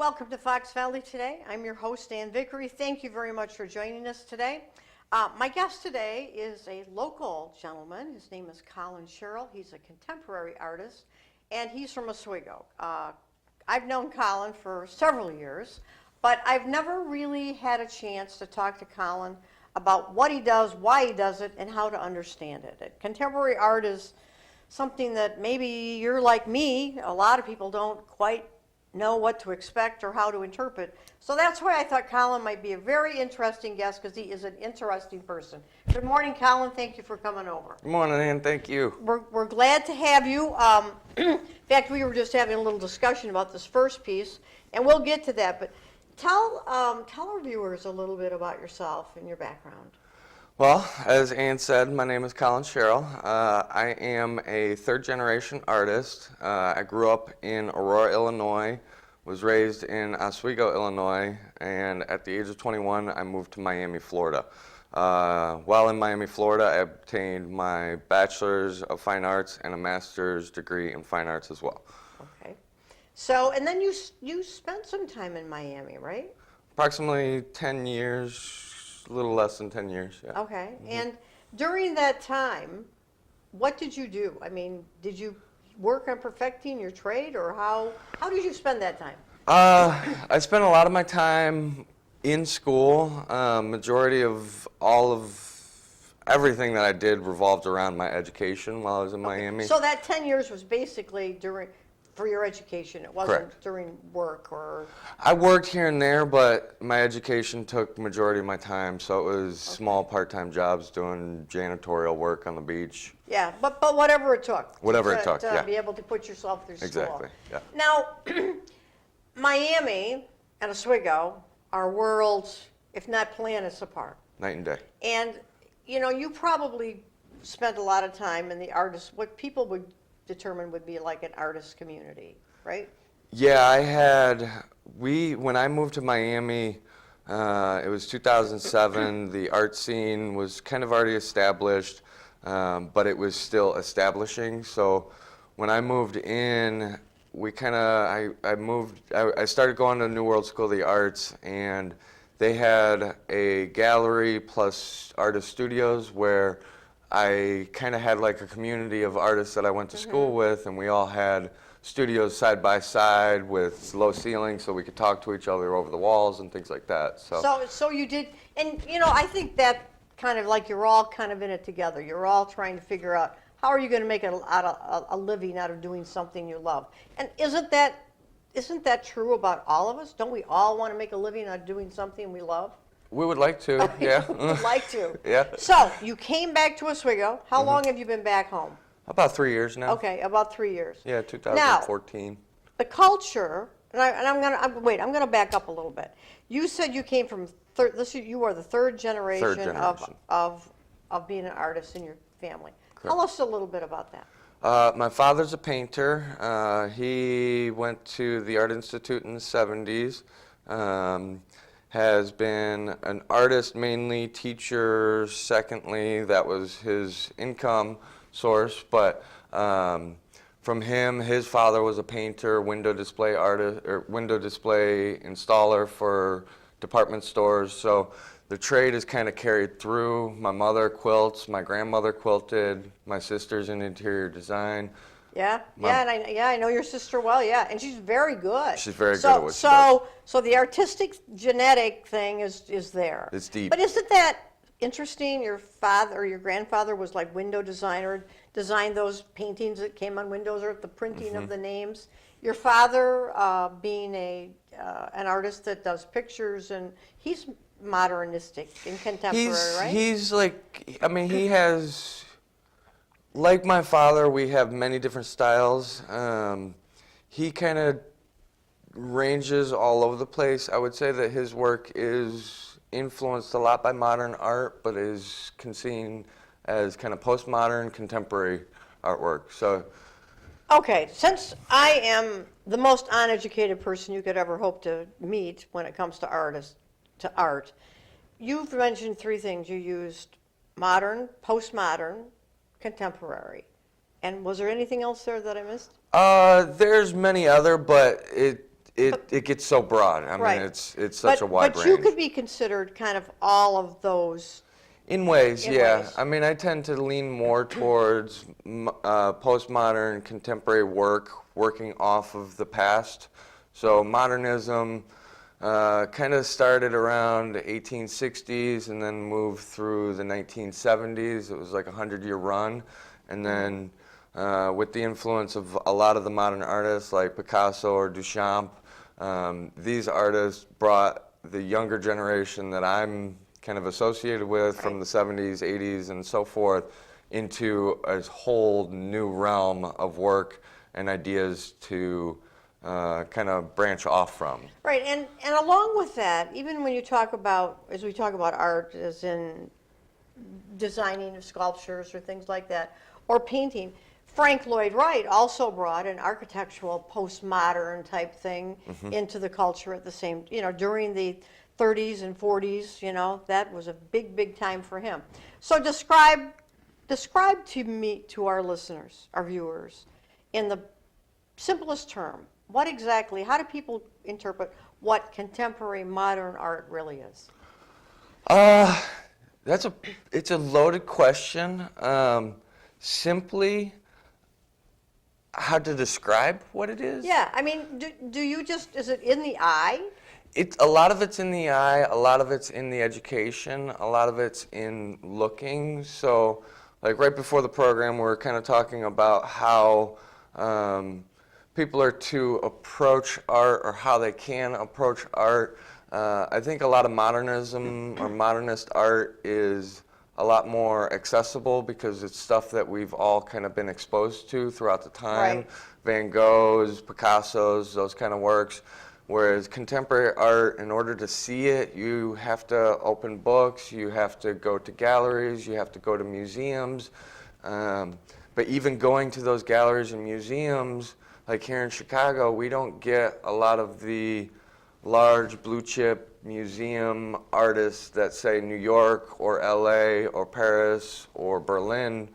Welcome to Fox Valley Today. I'm your host, Anne Vickery. Thank you very much for joining us today. My guest today is a local gentleman. His name is Colin Sherrell. He's a contemporary artist, and he's from Oswego. I've known Colin for several years, but I've never really had a chance to talk to Colin about what he does, why he does it, and how to understand it. Contemporary art is something that maybe you're like me, a lot of people don't quite know what to expect or how to interpret. So that's why I thought Colin might be a very interesting guest, because he is an interesting person. Good morning, Colin. Thank you for coming over. Good morning, Ann. Thank you. We're glad to have you. In fact, we were just having a little discussion about this first piece, and we'll get to that. But tell our viewers a little bit about yourself and your background. Well, as Ann said, my name is Colin Sherrell. I am a third-generation artist. I grew up in Aurora, Illinois, was raised in Oswego, Illinois, and at the age of 21, I moved to Miami, Florida. While in Miami, Florida, I obtained my Bachelor's of Fine Arts and a Master's degree in Fine Arts as well. Okay. So, and then you spent some time in Miami, right? Approximately 10 years. A little less than 10 years, yeah. Okay. And during that time, what did you do? I mean, did you work on perfecting your trade, or how did you spend that time? I spent a lot of my time in school. Majority of all of everything that I did revolved around my education while I was in Miami. So that 10 years was basically for your education. It wasn't Correct. During work or... I worked here and there, but my education took majority of my time, so it was small part-time jobs doing janitorial work on the beach. Yeah, but whatever it took. Whatever it took, yeah. To be able to put yourself through school. Exactly, yeah. Now, Miami and Oswego are worlds, if not planets, apart. Night and day. And, you know, you probably spent a lot of time in the what people would determine would be like an artist community, right? Yeah, when I moved to Miami, it was 2007, the art scene was kind of already established, but it was still establishing. So when I moved in, I started going to New World School of the Arts, and they had a gallery plus artist studios where I kind of had like a community of artists that I went to school with, and we all had studios side by side with low ceilings so we could talk to each other over the walls and things like that. So you did, and you know, I think that kind of like you're all kind of in it together. You're all trying to figure out how are you going to make a living out of doing something you love. And isn't that true about all of us? Don't we all want to make a living out of doing something we love? We would like to, yeah. We would like to. Yeah. So you came back to Oswego. How long have you been back home? About 3 years now. Okay, about 3 years. Yeah, 2014. Now, the culture, I'm gonna back up a little bit. You said you came from you are the third generation. Of being an artist in your family. Correct. Tell us a little bit about that. My father's a painter. He went to the Art Institute in the 70s. Has been an artist mainly, teacher secondly. That was his income source. But from him, his father was a painter, window display artist, or window display installer for department stores. So the trade is kind of carried through. My mother quilts, my grandmother quilted, my sister's in interior design. Yeah, I know your sister well. Yeah, and she's very good. She's very good at what she does. So the artistic genetic thing is there. It's deep. But isn't that interesting? Your father or your grandfather was like window designer, designed those paintings that came on windows, or the printing of the names. Your father, being an artist that does pictures, and he's modernistic and contemporary, right? He's like, I mean, he has. Like my father, we have many different styles. He kind of ranges all over the place. I would say that his work is influenced a lot by modern art, but is seen as kind of postmodern, contemporary artwork. So, okay, since I am the most uneducated person you could ever hope to meet when it comes to art, you've mentioned three things. You used modern, postmodern, contemporary. And was there anything else there that I missed? There's many other, but it gets so broad. I Right. mean, it's such a wide But range. you could be considered kind of all of those. In ways, In yeah. ways. I mean, I tend to lean more towards postmodern, contemporary work, working off of the past. So modernism kind of started around the 1860s and then moved through the 1970s. It was like a 100-year run. And then with the influence of a lot of the modern artists like Picasso or Duchamp, these artists brought the younger generation that I'm kind of associated with from the 70s, 80s, and so forth into a whole new realm of work and ideas to kind of branch off from. Right, and along with that, even when you talk about, as we talk about art, as in designing of sculptures or things like that, or painting, Frank Lloyd Wright also brought an architectural postmodern type thing into the culture at the same, during the 30s and 40s, that was a big, big time for him. So describe to me, to our listeners, our viewers, in the simplest term, how do people interpret what contemporary modern art really is? It's a loaded question. Simply, how to describe what it is? Yeah, I mean, do you just, is it in the eye? A lot of it's in the eye, a lot of it's in the education, a lot of it's in looking. So, like right before the program, we were kind of talking about how people are to approach art or how they can approach art. I think a lot of modernism or modernist art is a lot more accessible because it's stuff that we've all kind of been exposed to throughout the time. Right. Van Gogh's, Picasso's, those kind of works. Whereas contemporary art, in order to see it, you have to open books, you have to go to galleries, you have to go to museums. But even going to those galleries and museums, like here in Chicago, we don't get a lot of the large blue chip museum artists that say New York or LA or Paris or Berlin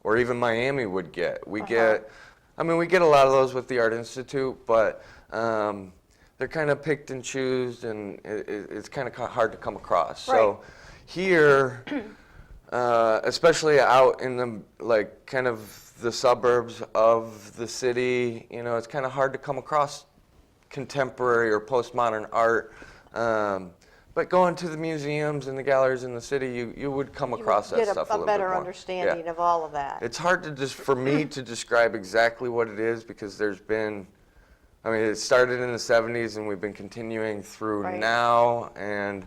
or even Miami would get. We get a lot of those with the Art Institute, but they're kind of picked and choosed, and it's kind of hard to come across. Right. So here, especially out in the kind of the suburbs of the city, it's kind of hard to come across contemporary or postmodern art. But going to the museums and the galleries in the city, you would come across that stuff a little bit more. Get a better understanding of all of that. It's hard for me to describe exactly what it is because it started in the 70s and we've been continuing through now and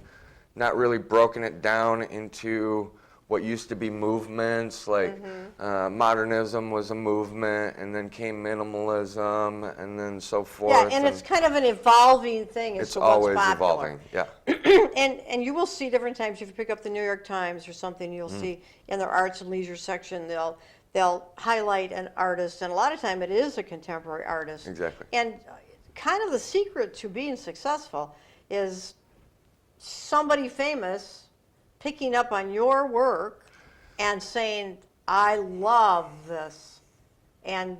not really broken it down into what used to be movements, like modernism was a movement, and then came minimalism, and then so forth. Yeah, and it's kind of an evolving thing as it's to what's always popular. evolving, yeah. And you will see different times, if you pick up the New York Times or something, you'll see in their arts and leisure section, they'll highlight an artist, and a lot of time it is a contemporary artist. Exactly. And kind of the secret to being successful is somebody famous picking up on your work and saying, I love this. And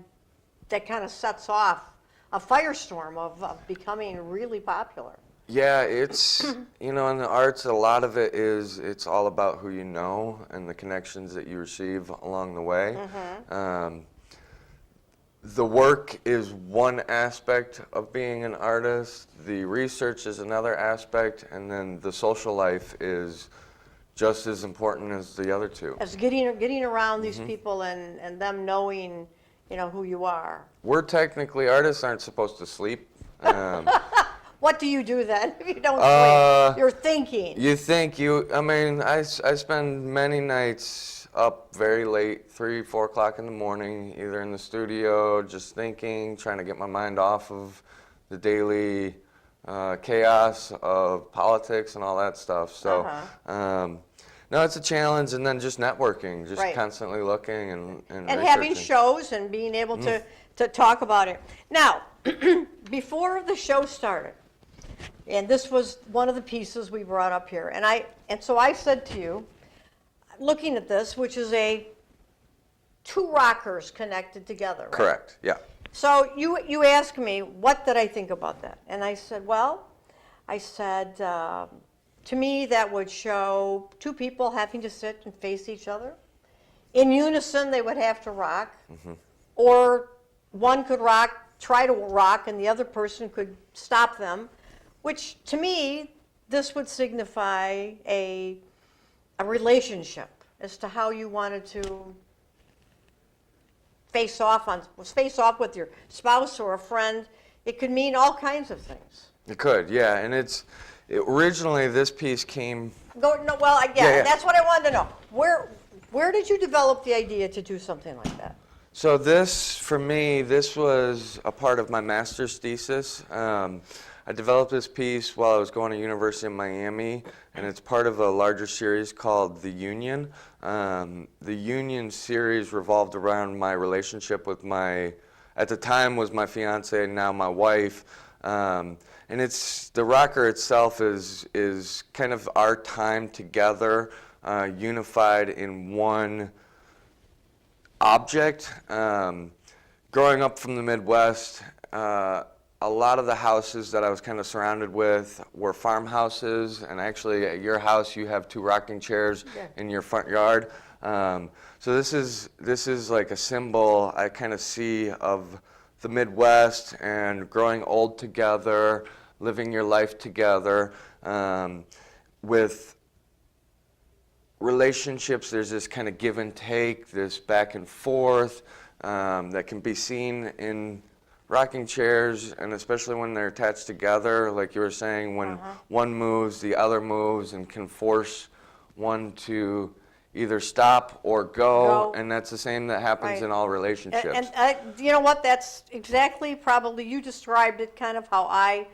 that kind of sets off a firestorm of becoming really popular. Yeah, it's, in the arts, a lot of it's all about who you know and the connections that you receive along the way. The work is one aspect of being an artist, the research is another aspect, and then the social life is just as important as the other two. As getting around these people and them knowing, who you are. Artists aren't supposed to sleep. What do you do then if you don't sleep? You're thinking. You think I spend many nights up very late, 3, 4 o'clock in the morning, either in the studio, just thinking, trying to get my mind off of the daily chaos of politics and all that stuff. So, no, it's a challenge, and then just networking, just constantly looking and having shows and being able to talk about it. Now, before the show started, and this was one of the pieces we brought up here, and so I said to you, looking at this, which is a two rockers connected together, right? Correct, yeah. So you asked me, what did I think about that? And I said, to me, that would show two people having to sit and face each other. In unison, they would have to rock. Or one could try to rock, and the other person could stop them, which to me, this would signify a relationship as to how you wanted to face off with your spouse or a friend. It could mean all kinds of things. It could, yeah, and originally this piece came. Yeah. That's what I wanted to know. Where did you develop the idea to do something like that? So this, for me, this was a part of my master's thesis. I developed this piece while I was going to University of Miami, and it's part of a larger series called The Union. The Union series revolved around my relationship with at the time was my fiance, and now my wife. And the rocker itself is kind of our time together, unified in one object. Growing up from the Midwest, a lot of the houses that I was kind of surrounded with were farmhouses, and actually at your house you have two rocking chairs in your front yard. So this is like a symbol I kind of see of the Midwest and growing old together, living your life together. With relationships, there's this kind of give and take, this back and forth that can be seen in rocking chairs, and especially when they're attached together, like you were saying, when one moves, the other moves, and can force one to either stop or go. And that's the same that happens in all relationships. And you know what? That's exactly, probably, you described it kind of how I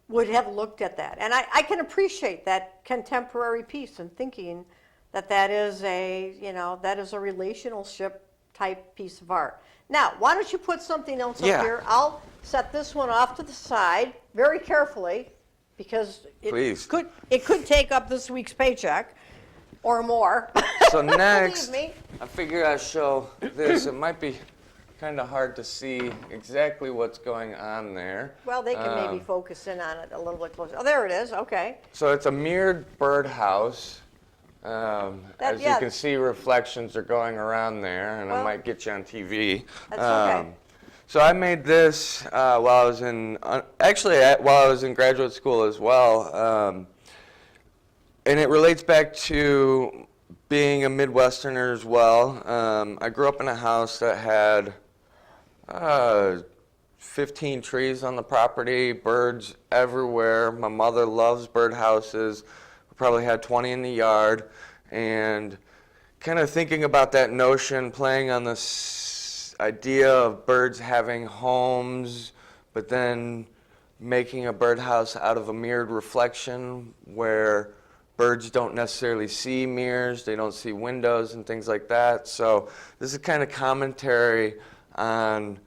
would have looked at that. And I can appreciate that contemporary piece and thinking that is a relationship type piece of art. Now, why don't you put something else up here? I'll set this one off to the side very carefully, because it could take up this week's paycheck or more. So next, Believe me. I figure I'll show this. It might be kind of hard to see exactly what's going on there. Well, they can maybe focus in on it a little bit closer. Oh, there it is. Okay. So it's a mirrored birdhouse. As you can see, reflections are going around there, and it might get you on TV. That's okay. So I made this while I was while I was in graduate school as well, and it relates back to being a Midwesterner as well. I grew up in a house that had 15 trees on the property, birds everywhere. My mother loves birdhouses. Probably had 20 in the yard, and kind of thinking about that notion, playing on this idea of birds having homes, but then making a birdhouse out of a mirrored reflection where birds don't necessarily see mirrors, they don't see windows and things like that. So this is kind of commentary on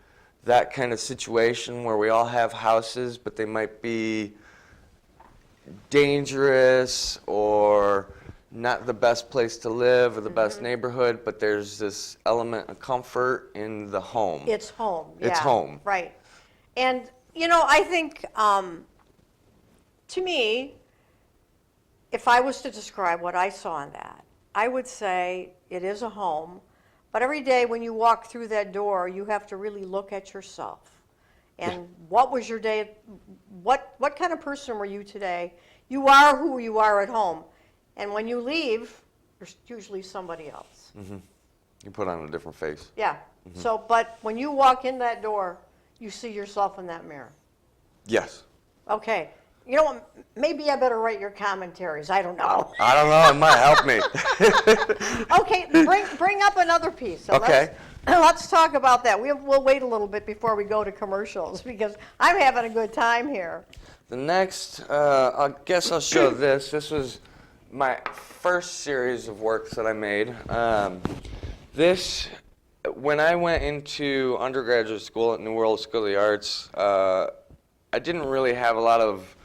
that kind of situation where we all have houses, but they might be dangerous or not the best place to live or the best neighborhood, but there's this element of comfort in the home. It's home. It's home. Right. And, I think, to me, if I was to describe what I saw in that, I would say it is a home, but every day when you walk through that door, you have to really look at yourself. And what was your day? What kind of person were you today? You are who you are at home. And when you leave, there's usually somebody else. You put on a different face. Yeah. So, but when you walk in that door, you see yourself in that mirror. Yes. Okay. You know what? Maybe I better write your commentaries. I don't know. I don't know. It might help me. Okay. Bring up another piece. So okay. Let's talk about that. We'll wait a little bit before we go to commercials, because I'm having a good time here. The next, I guess I'll show this. This was my first series of works that I made. When I went into undergraduate school at New World School of the Arts, I didn't really have a lot of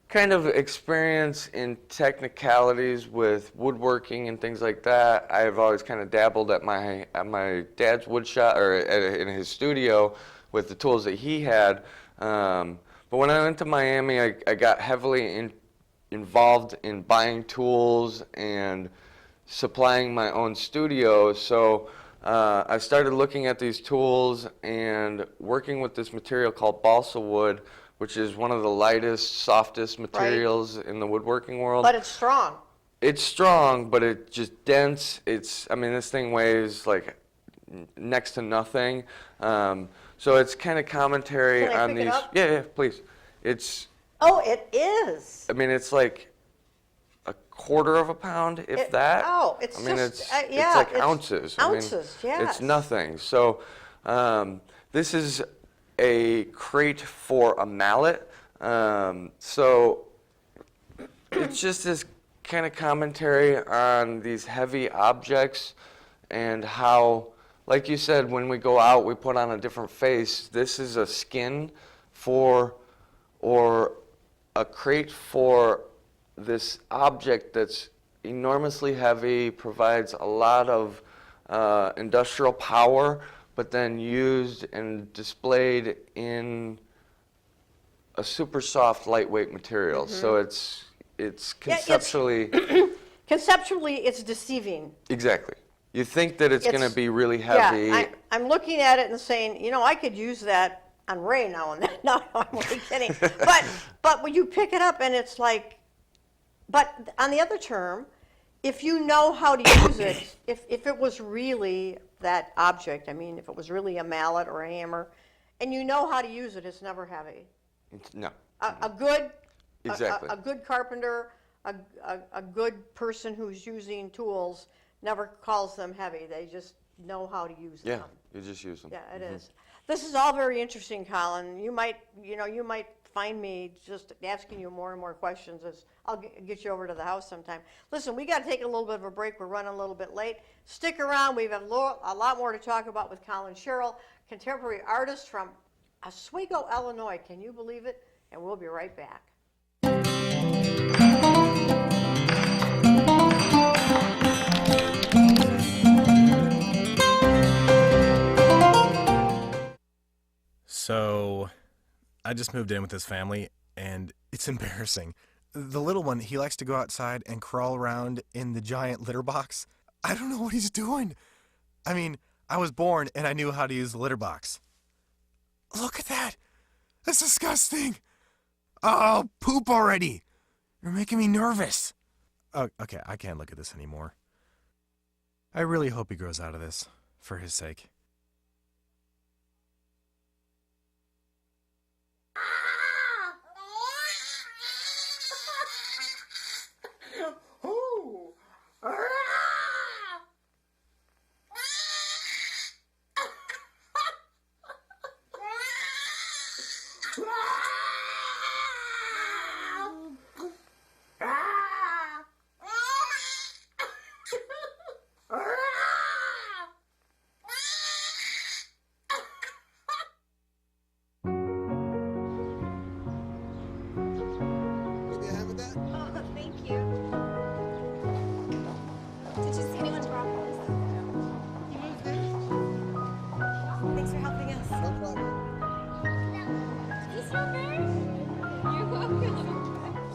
kind of experience in technicalities with woodworking and things like that. I've always kind of dabbled at my dad's wood shop, or in his studio with the tools that he had. But when I went to Miami, I got heavily involved in buying tools and supplying my own studio. So I started looking at these tools and working with this material called balsa wood, which is one of the lightest, softest materials in the woodworking world. But it's strong. It's strong, but it's just dense. I mean, this thing weighs like next to nothing. So it's kind of commentary Can I on pick it these. up? Yeah, please. It's. Oh, it is. I mean, it's like a quarter of a pound, if that. Oh, it's I mean, just, it's like ounces. Ounces, I mean, yes. It's nothing. So this is a crate for a mallet. So it's just this kind of commentary on these heavy objects and how, like you said, when we go out, we put on a different face. This is a skin or a crate for this object that's enormously heavy, provides a lot of industrial power, but then used and displayed in a super soft, lightweight material. So it's conceptually... Conceptually, it's deceiving. Exactly. You think that it's going to be really heavy. Yeah, I'm looking at it and saying, you know, I could use that on Ray now and then. No, I'm only kidding. But when you pick it up and it's like, but on the other term, if you know how to use it, if it was really that object, I mean, if it was really a mallet or a hammer, and you know how to use it, it's never heavy. No. A good, Exactly. a good carpenter, a good person who's using tools never calls them heavy. They just know how to use them. Yeah, you just use them. Yeah, it is. This is all very interesting, Colin. You might find me just asking you more and more questions as I'll get you over to the house sometime. Listen, we got to take a little bit of a break. We're running a little bit late. Stick around. We have a lot more to talk about with Colin Sherrell, contemporary artist from Oswego, Illinois. Can you believe it? And we'll be right back. So, I just moved in with his family, and it's embarrassing. The little one, he likes to go outside and crawl around in the giant litter box. I don't know what he's doing. I mean, I was born and I knew how to use the litter box. Look at that! That's disgusting! Oh, poop already! You're making me nervous. Oh, okay, I can't look at this anymore. I really hope he grows out of this, for his sake.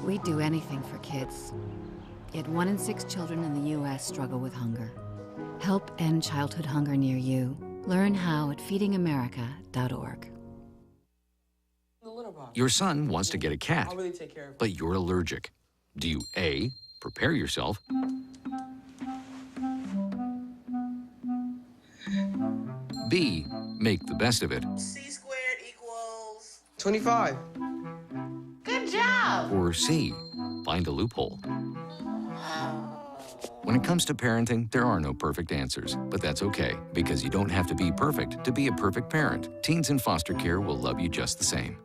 We'd do anything for kids. Yet 1 in 6 children in the U.S. struggle with hunger. Help end childhood hunger near you. Learn how at feedingamerica.org. Your son wants to get a cat, but you're allergic. Do you A, prepare yourself, B, make the best of it, C squared equals 25. Good job. or C, find a loophole? When it comes to parenting, there are no perfect answers, but that's okay, because you don't have to be perfect to be a perfect parent. Teens in foster care will love you just the same.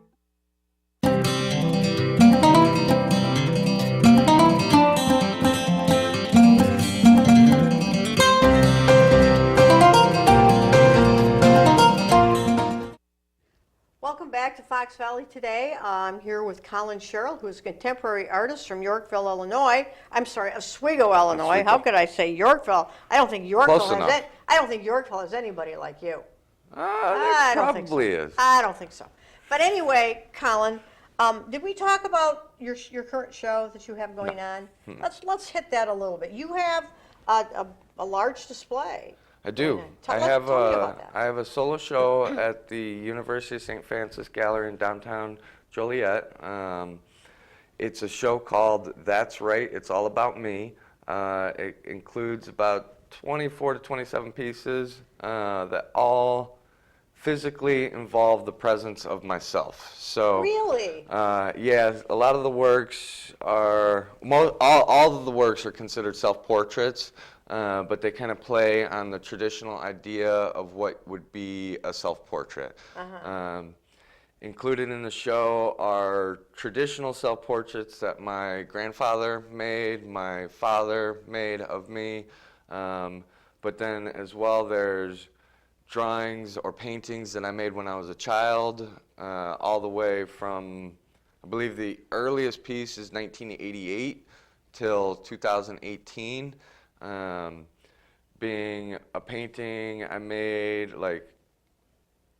Welcome back to Fox Valley today. I'm here with Colin Sherrell, who's a contemporary artist from Yorkville, Illinois. I'm sorry, Oswego, Illinois. Oswego. How could I say Yorkville? I don't think Yorkville Close has enough. I don't think Yorkville has anybody like you. There I don't think so. probably is. I don't think so. But anyway, Colin, did we talk about your current show that you have going on? Let's hit that a little bit. You have a large display. I do. Tell I me have about that. I have a solo show at the University of St. Francis Gallery in downtown Joliet. It's a show called That's Right, It's All About Me. It includes about 24 to 27 pieces that all physically involve the presence of myself. So Really? yeah, a lot of the works are all of the works are considered self-portraits. But they kind of play on the traditional idea of what would be a self-portrait. Included in the show are traditional self-portraits that my grandfather made, my father made of me, but then as well there's drawings or paintings that I made when I was a child, all the way from, I believe the earliest piece is 1988 till 2018. Being a painting I made, like,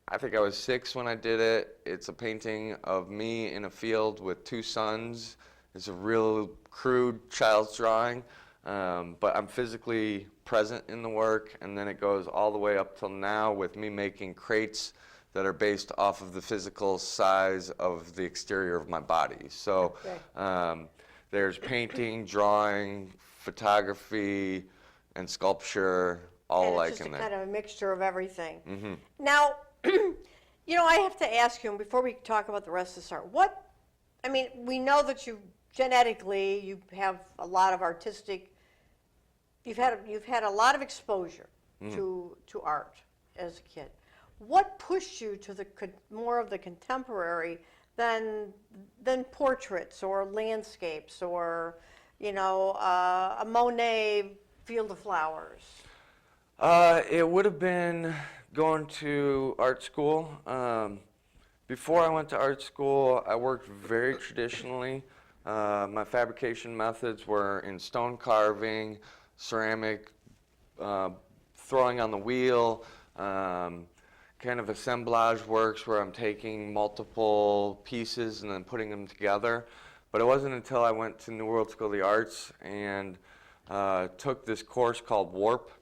I think I was 6 when I did it. It's a painting of me in a field with 2 sons. It's a real crude child's drawing, but I'm physically present in the work, and then it goes all the way up till now with me making crates that are based off of the physical size of the exterior of my body. So there's painting, drawing, photography, and sculpture, all And like it's just in a there. kind of a mixture of everything. Now, I have to ask you, and before we talk about the rest of this art, we know that you genetically, you have a lot of artistic, you've had a lot of exposure to art as a kid. What pushed you to more of the contemporary than portraits or landscapes or a Monet Field of Flowers? It would have been going to art school. Before I went to art school, I worked very traditionally. My fabrication methods were in stone carving, ceramic, throwing on the wheel, kind of assemblage works where I'm taking multiple pieces and then putting them together. But it wasn't until I went to New World School of the Arts and took this course called WARP,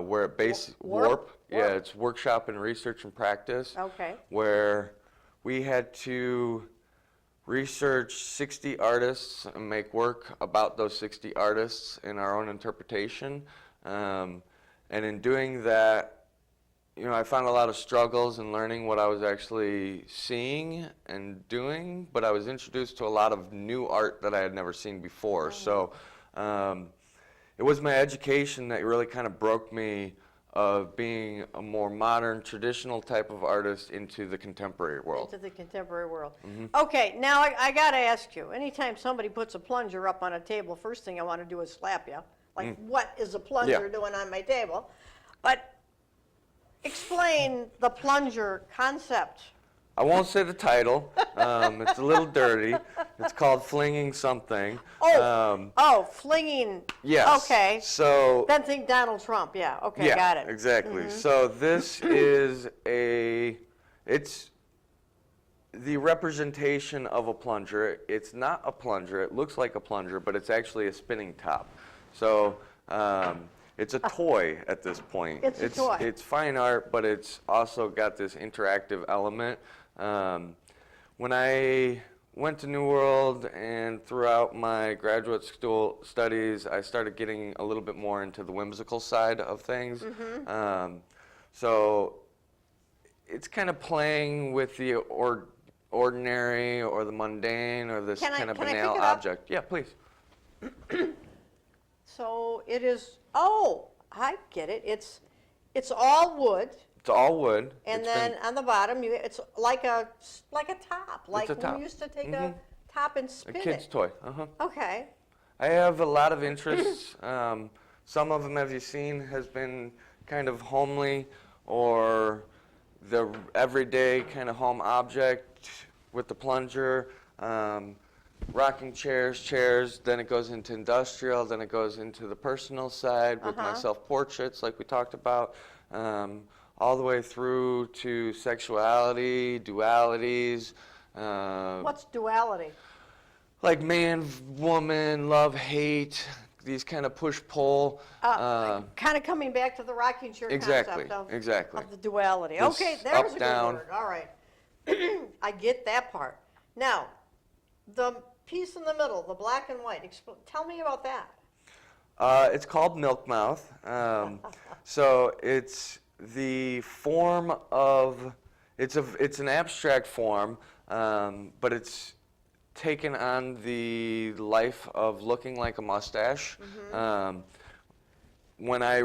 where it WARP? Yeah, it's Workshop in Research and Practice. Okay. Where we had to research 60 artists and make work about those 60 artists in our own interpretation. And in doing that, I found a lot of struggles in learning what I was actually seeing and doing, but I was introduced to a lot of new art that I had never seen before. So it was my education that really kind of broke me of being a more modern, traditional type of artist into the contemporary world. Into the contemporary world. Okay, now I got to ask you, anytime somebody puts a plunger up on a table, first thing I want to do is slap you. Like, what is a plunger doing on my table? But explain the plunger concept. I won't say the title. It's a little dirty. It's called Flinging Something. Flinging. Yes. Okay. So. Then think Donald Trump. Yeah. Okay. Yeah, Got it. exactly. So this is it's the representation of a plunger. It's not a plunger. It looks like a plunger, but it's actually a spinning top. So it's a toy at this point. It's a toy. It's fine art, but it's also got this interactive element. When I went to New World and throughout my graduate school studies, I started getting a little bit more into the whimsical side of things. So it's kind of playing with the ordinary or the mundane or this kind of banal object. Yeah, please. So it is. Oh, I get it. It's all wood. It's all wood. And then on the bottom, it's like a top, like a top. we used to take a top and spin a kid's toy. Okay. I have a lot of interests. Some of them, as you've seen, has been kind of homely or the everyday kind of home object with the plunger, rocking chairs, then it goes into industrial, then it goes into the personal side with my self-portraits like we talked about, all the way through to sexuality, dualities. What's duality? Like man, woman, love, hate, these kind of push-pull. Kind of coming back to the rocking chair Exactly, concept exactly. of the duality. This Okay, there's up, a good down. word. All right. I get that part. Now, the piece in the middle, the black and white, tell me about that. It's called milk mouth. So it's the form of, it's an abstract form, but it's taken on the life of looking like a mustache. When I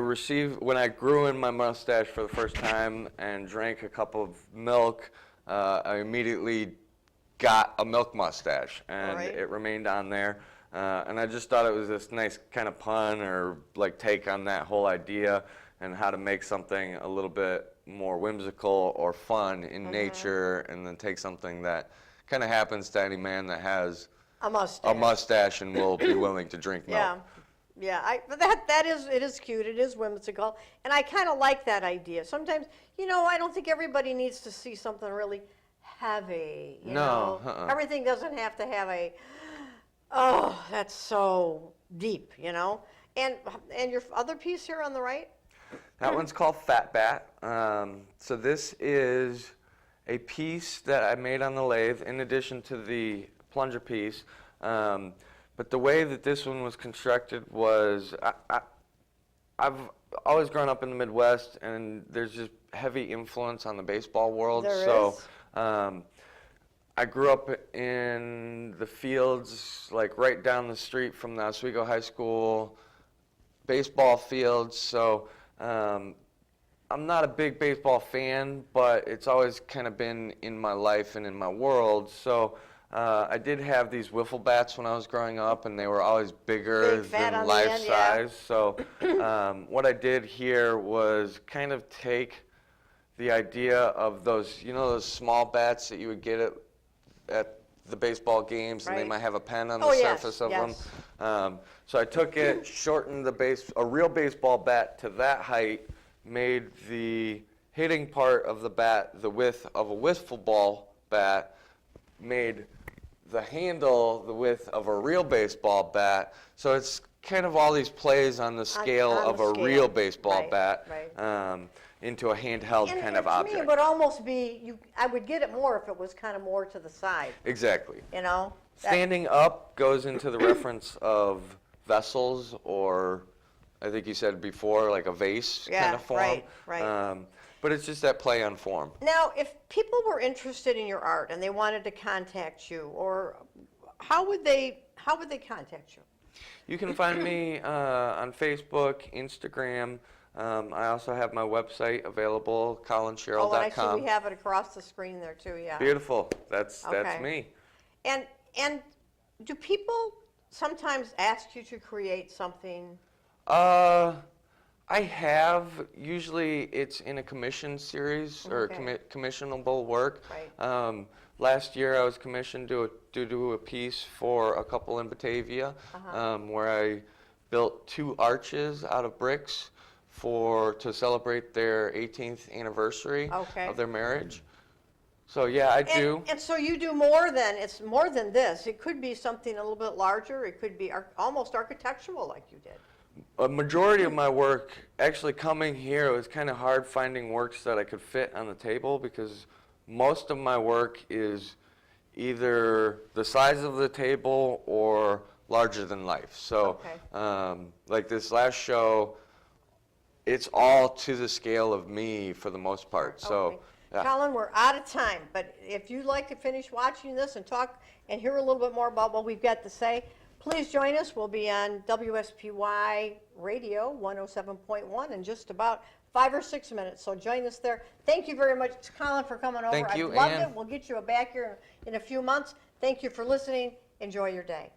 grew in my mustache for the first time and drank a cup of milk, I immediately got a milk mustache, and Right. it remained on there. And I just thought it was this nice kind of pun or like take on that whole idea and how to make something a little bit more whimsical or fun in nature, and then take something that kind of happens to any man that has A mustache. a mustache and will be willing to drink milk. Yeah. But it is cute. It is whimsical, and I kind of like that idea. Sometimes, I don't think everybody needs to see something really heavy. You No, know, everything doesn't have to have oh, that's so deep. And your other piece here on the right. That one's called Fat Bat. So this is a piece that I made on the lathe in addition to the plunger piece. But the way that this one was constructed was, I've always grown up in the Midwest, and there's just heavy influence on the baseball world. There is. I grew up in the fields, like right down the street from the Oswego High School baseball fields. So I'm not a big baseball fan, but it's always kind of been in my life and in my world. So I did have these wiffle bats when I was growing up, and they were always bigger Big, fat than on the life end, yeah. size. So what I did here was kind of take the idea of those, those small bats that you would get at the baseball games, and they Right. might have a pen on Oh, the yes, surface of yes. them. So I took it, shortened a real baseball bat to that height, made the hitting part of the bat the width of a wiffle ball bat, made the handle the width of a real baseball bat. So it's kind of all these plays on the scale on of the a scale. real baseball Right, bat right. into a handheld And kind of to me, object. it would almost be, I would get it more if it was kind of more to the side, Exactly. That- Standing up goes into the reference of vessels, or I think you said before, like a vase Yeah, kind of form. right. But it's just that play on form. Now, if people were interested in your art and they wanted to contact you, or how would they contact you? You can find me on Facebook, Instagram. I also have my website available, colinsherrell.com. Oh, and I see we have it across the screen there too, yeah. Beautiful. That's Okay. me. And do people sometimes ask you to create something? I have. Usually it's in a commission series or Okay. commissionable work. Right. Last year I was commissioned to do a piece for a couple in Batavia where I built 2 arches out of bricks to celebrate their 18th anniversary Okay. of their marriage. So yeah, I do. And so you do it's more than this. It could be something a little bit larger. It could be almost architectural like you did. A majority of my work, actually coming here, it was kind of hard finding works that I could fit on the table, because most of my work is either the size of the table or larger than life. So Okay. like this last show, it's all to the scale of me for the most part. So Okay. Colin, we're out of time, but if you'd like to finish watching this and talk and hear a little bit more about what we've got to say, please join us. We'll be on WSPY Radio 107.1 in just about 5 or 6 minutes. So join us there. Thank you very much, Colin, for coming over. Thank you, I loved Ann. it. We'll get you back here in a few months. Thank you for listening. Enjoy your day.